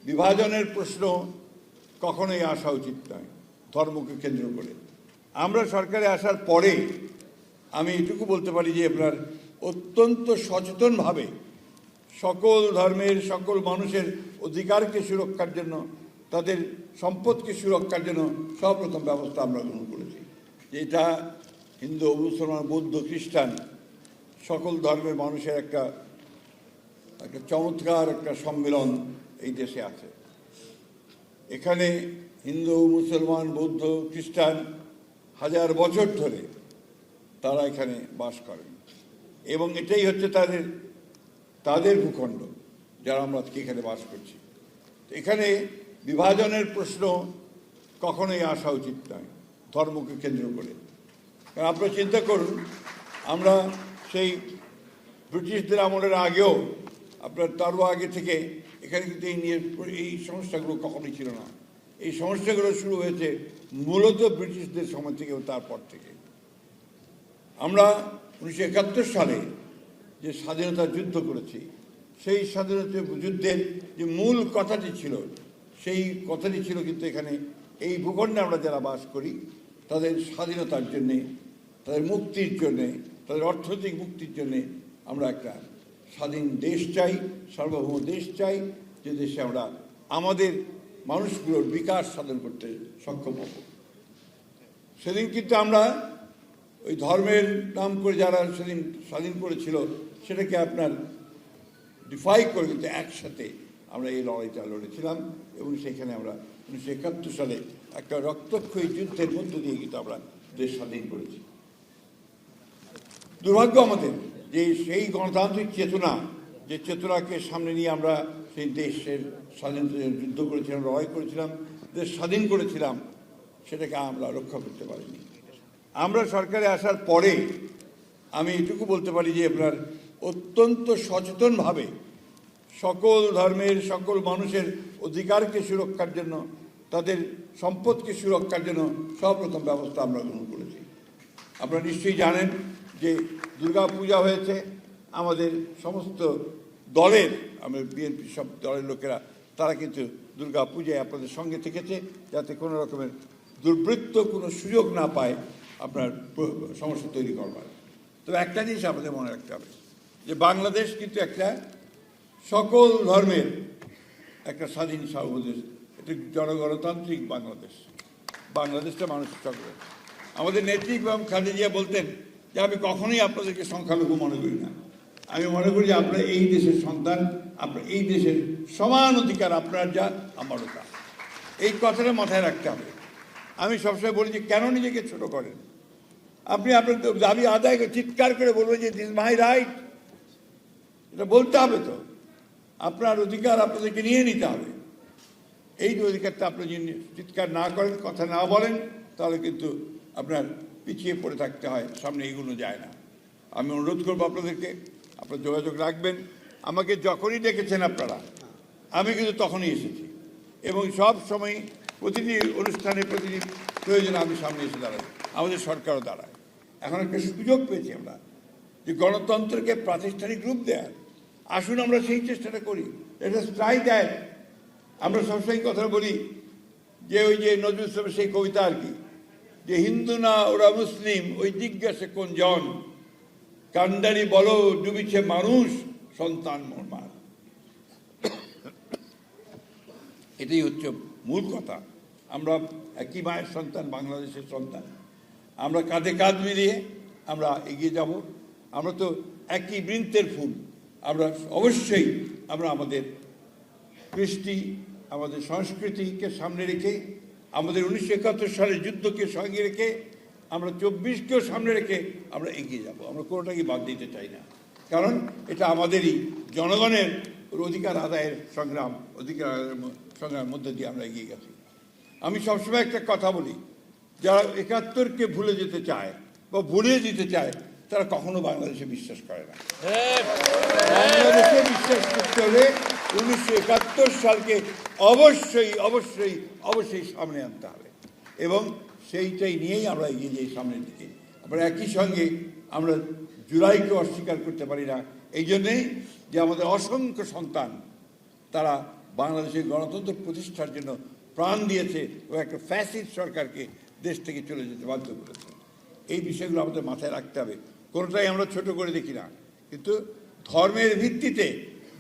বিভাজনের প্রশ্ন কখনোই আসা উচিত নয় ধর্মকে কেন্দ্র করে। আমরা সরকারে আসার পরে আমি এটুকু বলতে পারি যে আপনার অত্যন্ত সচেতনভাবে সকল ধর্মের সকল মানুষের অধিকারকে সুরক্ষার জন্য, তাদের সম্পদকে সুরক্ষার জন্য সর্বপ্রথম ব্যবস্থা আমরা গ্রহণ করেছি। যেটা হিন্দু, মুসলমান, বৌদ্ধ, খ্রিস্টান সকল ধর্মের মানুষের একটা চমৎকার একটা সম্মেলন এই দেশে আছে। এখানে হিন্দু, মুসলমান, বৌদ্ধ, খ্রিস্টান হাজার বছর ধরে তারা এখানে বাস করেন এবং এটাই হচ্ছে তাদের ভূখণ্ড যারা আমরা আজকে এখানে বাস করছি। এখানে বিভাজনের প্রশ্ন কখনোই আসা উচিত নয় ধর্মকে কেন্দ্র করে। কারণ আপনারা চিন্তা করুন, আমরা সেই ব্রিটিশদের আমলের আগেও আপনার তারও আগে থেকে এখানে কিন্তু এই সমস্যাগুলো কখনোই ছিল না। এই সমস্যাগুলো শুরু হয়েছে মূলত ব্রিটিশদের সময় থেকে, তারপর থেকে। আমরা 1971 সালে যে স্বাধীনতা যুদ্ধ করেছি, সেই স্বাধীনতা যুদ্ধের যে মূল কথাটি ছিল, সেই কথাটি ছিল কিন্তু এখানে এই ভূখণ্ডে আমরা যারা বাস করি তাদের স্বাধীনতার জন্যে, তাদের মুক্তির জন্যে, তাদের অর্থনৈতিক মুক্তির জন্যে আমরা একটা স্বাধীন দেশ চাই, সার্বভৌম দেশ চাই, যে দেশে আমরা আমাদের মানুষগুলোর বিকাশ সাধন করতে সক্ষম হব। সেদিন কিন্তু আমরা ওই ধর্মের নাম করে যারা সেদিন স্বাধীন করেছিল সেটাকে আপনার ডিফাই করে কিন্তু একসাথে আমরা এই লড়াইটা লড়েছিলাম এবং সেখানে আমরা 1971 সালে একটা রক্তক্ষয়ী যুদ্ধের মধ্য দিয়ে কিন্তু আমরা দেশ স্বাধীন করেছি। দুর্ভাগ্য আমাদের যে সেই গণতান্ত্রিক চেতনা, যে চেতনাকে সামনে নিয়ে আমরা সেই দেশের স্বাধীনতা যুদ্ধ করেছিলাম, লড়াই করেছিলাম, দেশ স্বাধীন করেছিলাম, সেটাকে আমরা রক্ষা করতে পারিনি। আমরা সরকারে আসার পরে আমি এটুকু বলতে পারি যে আপনার অত্যন্ত সচেতনভাবে সকল ধর্মের সকল মানুষের অধিকারকে সুরক্ষার জন্য, তাদের সম্পদকে সুরক্ষার জন্য সর্বপ্রথম ব্যবস্থা আমরা গ্রহণ করেছি। আপনারা নিশ্চয়ই জানেন যে দুর্গা পূজা হয়েছে, আমাদের সমস্ত দলের, আমাদের বিএনপি সব দলের লোকেরা তারা কিন্তু দুর্গা পূজায় আপনাদের সঙ্গে থেকেছে, যাতে কোনো রকমের দুর্বৃত্ত কোনো সুযোগ না পায় আপনার সমস্যা তৈরি করবার। তবে একটা জিনিস আমাদের মনে রাখতে হবে যে বাংলাদেশ কিন্তু একটা সকল ধর্মের একটা স্বাধীন সার্বদেশ, এটা জনগণতান্ত্রিক বাংলাদেশ। বাংলাদেশটা মানুষের সকল। আমাদের নেত্রী এবং খালেদা জিয়া বলতেন যে আমি কখনোই আপনাদেরকে সংখ্যালঘু মনে করি না, আমি মনে করি যে আপনারা এই দেশের সন্তান, আপনার এই দেশের সমান অধিকার আপনার যা আমারও তা। এই কথাটা মাথায় রাখতে হবে। আমি সবসময় বলি যে কেন নিজেকে ছোট করেন? আপনি আপনার দাবি আদায় করে চিৎকার করে বলবেন যে দিস মাই রাইট, এটা বলতে হবে। তো আপনার অধিকার আপনাদেরকে নিয়ে নিতে হবে। এই যে অধিকারটা আপনি যদি চিৎকার না করেন, কথা না বলেন, তাহলে কিন্তু আপনার পিছিয়ে পড়ে থাকতে হয়, সামনে এগুলো যায় না। আমি অনুরোধ করবো আপনাদেরকে, আপনারা যোগাযোগ রাখবেন। আমাকে যখনই ডেকেছেন আপনারা, আমি কিন্তু তখনই এসেছি এবং সব সময় প্রতিটি অনুষ্ঠানে, প্রতিটি প্রয়োজনে আমি সামনে এসে দাঁড়াই। আমাদের সরকারও দাঁড়ায়। এখন একটা সুযোগ পেয়েছি আমরা যে গণতন্ত্রকে প্রাতিষ্ঠানিক রূপ দেওয়ার। আসুন আমরা সেই চেষ্টাটা করি। এটা ট্রাই দেয়। আমরা সবসময় কথা বলি যে ওই যে নজরুল ইসলামের সেই কবিতা আর কি, যে হিন্দু না ওরা মুসলিম, ওই জিজ্ঞাসে কোন জন, কান্ডারি বলো ডুবিছে মানুষ, সন্তান মোরমার। এটাই হচ্ছে মূল কথা। আমরা একই মায়ের সন্তান, বাংলাদেশের সন্তান। আমরা কাঁধে কাঁধ মিলিয়ে আমরা এগিয়ে যাব। আমরা তো একই বৃন্তের ফুল। আমরা অবশ্যই আমরা আমাদের কৃষ্টি, আমাদের সংস্কৃতিকে সামনে রেখে, আমাদের 1971 সালের যুদ্ধকে সঙ্গে রেখে, আমরা 24কেও সামনে রেখে আমরা এগিয়ে যাব। আমরা কোনোটাকে বাদ দিতে চাই না, কারণ এটা আমাদেরই জনগণের অধিকার আদায়ের সংগ্রাম, অধিকার আদায়ের সংগ্রামের মধ্যে দিয়ে আমরা এগিয়ে গেছি। আমি সবসময় একটা কথা বলি, যারা 71কে ভুলে যেতে চায় বা ভুলিয়ে দিতে চায়, তারা কখনো বাংলাদেশে বিশ্বাস করে না। বাংলাদেশে বিশ্বাস করতে হলে 1971 সালকে অবশ্যই অবশ্যই অবশ্যই সামনে আনতে হবে এবং সেইটাই নিয়েই আমরা এগিয়ে যাই সামনের দিকে। আমরা একই সঙ্গে আমরা জুলাইকে অস্বীকার করতে পারি না, এই জন্যেই যে আমাদের অসংখ্য সন্তান তারা বাংলাদেশের গণতন্ত্র প্রতিষ্ঠার জন্য প্রাণ দিয়েছে ও একটা ফ্যাসিস্ট সরকারকে দেশ থেকে চলে যেতে বাধ্য করেছে। এই বিষয়গুলো আমাদের মাথায় রাখতে হবে। কোনোটাই আমরা ছোট করে দেখি না, কিন্তু ধর্মের ভিত্তিতে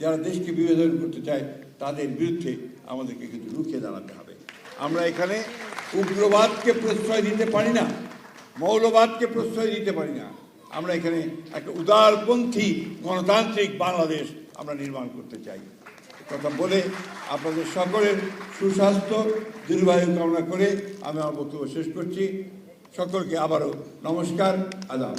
যারা দেশকে বিভাজন করতে চায় তাদের বিরুদ্ধে আমাদেরকে কিন্তু রুখে দাঁড়াতে হবে। আমরা এখানে উগ্রবাদকে প্রশ্রয় দিতে পারি না, মৌলবাদকে প্রশ্রয় দিতে পারি না। আমরা এখানে একটা উদারপন্থী গণতান্ত্রিক বাংলাদেশ আমরা নির্মাণ করতে চাই। কথা বলে আপনাদের সকলের সুস্বাস্থ্য দীর্ঘায়ু কামনা করে আমি আমার বক্তব্য শেষ করছি। সকলকে আবারও নমস্কার, আদাব।